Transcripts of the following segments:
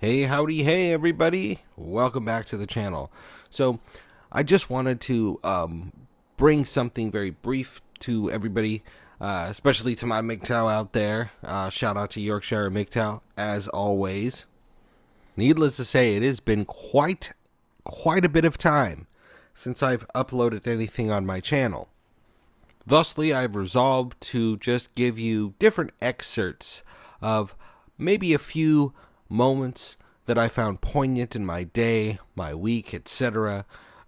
Hey, howdy, hey, everybody. Welcome back to the channel. So, I just wanted to bring something very brief to everybody, especially to my MGTOW out there. Shout out to Yorkshire MGTOW, as always. Needless to say, it has been quite a bit of time since I've uploaded anything on my channel. Thusly, I've resolved to just give you different excerpts of maybe a few moments that I found poignant in my day, my week, etc.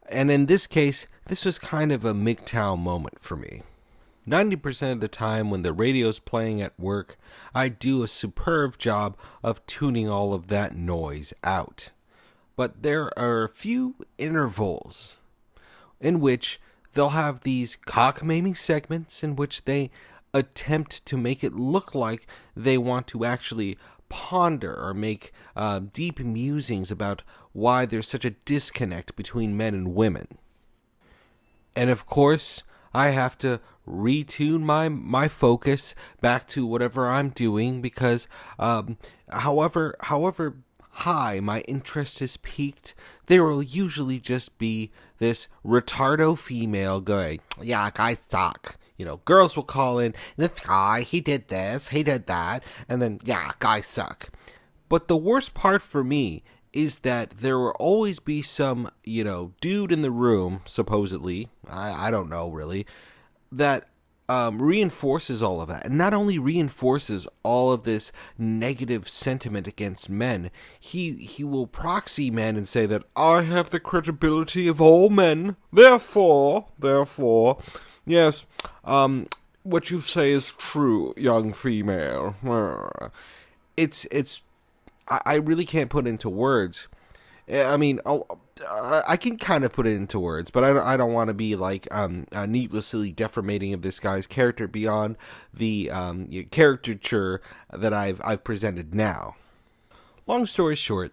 And in this case, this was kind of a MGTOW moment for me. 90% of the time when the radio's playing at work, I do a superb job of tuning all of that noise out. But there are a few intervals in which they'll have these cockamamie segments in which they attempt to make it look like they want to actually ponder or make deep musings about why there's such a disconnect between men and women. And of course, I have to retune my focus back to whatever I'm doing because however high my interest is peaked, there will usually just be this retardo female going, yeah, guys suck. You know, girls will call in, this guy, he did this, he did that, and then, yeah, guys suck. But the worst part for me is that there will always be some, dude in the room, supposedly, I don't know really, that reinforces all of that. And not only reinforces all of this negative sentiment against men, he will proxy men and say that I have the credibility of all men, therefore, yes, what you say is true, young female. I really can't put into words. I mean, I can kind of put it into words, but I don't want to be like needlessly defamating of this guy's character beyond the caricature that I've presented now. Long story short,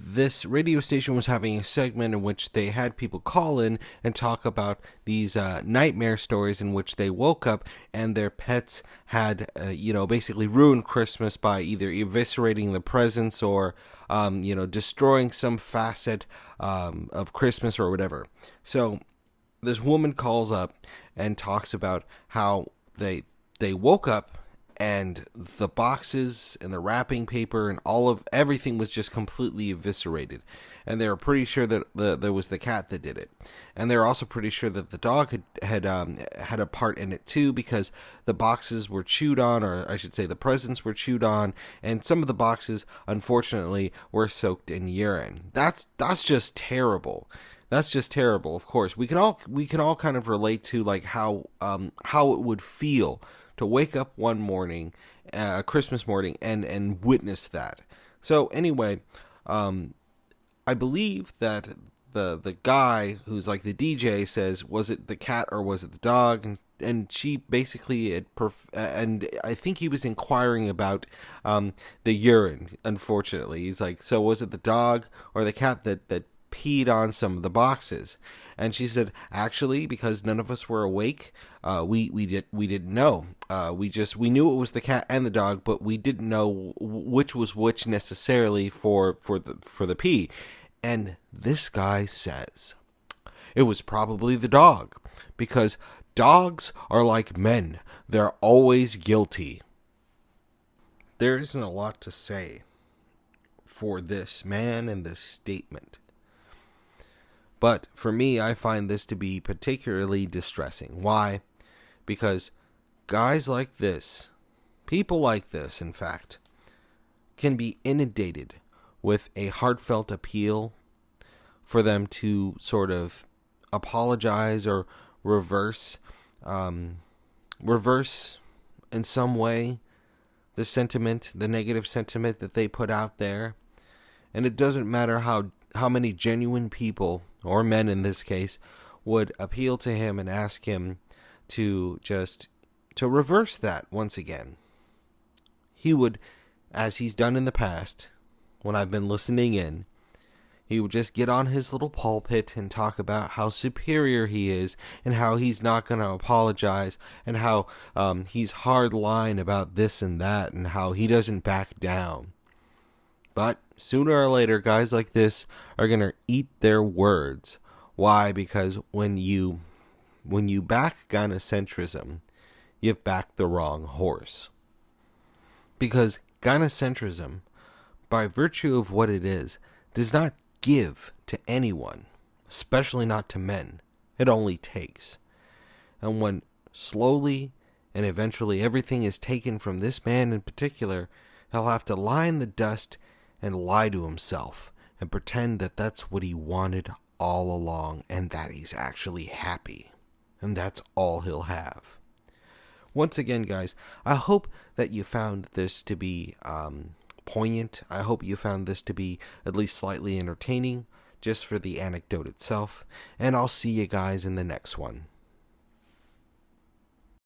this radio station was having a segment in which they had people call in and talk about these nightmare stories in which they woke up and their pets had, basically ruined Christmas by either eviscerating the presents or, destroying some facet of Christmas or whatever. So this woman calls up and talks about how they woke up and the boxes and the wrapping paper and all of everything was just completely eviscerated. And they were pretty sure that there was the cat that did it. And they're also pretty sure that the dog had a part in it too, because the boxes were chewed on, or I should say the presents were chewed on, and some of the boxes, unfortunately, were soaked in urine. That's just terrible. That's just terrible. Of course, we can all kind of relate to like how it would feel to wake up one morning, Christmas morning, and witness that. So anyway, I believe that the guy who's like the DJ says, was it the cat or was it the dog? And she basically and I think he was inquiring about the urine. Unfortunately, he's like, so was it the dog or the cat that peed on some of the boxes? And she said, actually, because none of us were awake, we didn't know. We knew it was the cat and the dog, but we didn't know which was which necessarily for the pee. And this guy says it was probably the dog, because dogs are like men; they're always guilty. There isn't a lot to say for this man and this statement. But for me, I find this to be particularly distressing. Why? Because guys like this, people like this, in fact, can be inundated with a heartfelt appeal for them to sort of apologize or reverse in some way the sentiment, the negative sentiment that they put out there. And it doesn't matter how many genuine people, or men in this case, would appeal to him and ask him to reverse that once again. He would, as he's done in the past, when I've been listening in, he would just get on his little pulpit and talk about how superior he is and how he's not going to apologize and how he's hard line about this and that and how he doesn't back down. But sooner or later, guys like this are going to eat their words. Why? Because when you back gynocentrism, you've backed the wrong horse. Because gynocentrism, by virtue of what it is, does not give to anyone, especially not to men. It only takes. And when slowly and eventually everything is taken from this man in particular, he'll have to lie in the dust and lie to himself and pretend that that's what he wanted all along and that he's actually happy. And that's all he'll have. Once again, guys, I hope that you found this to be poignant. I hope you found this to be at least slightly entertaining, just for the anecdote itself. And I'll see you guys in the next one.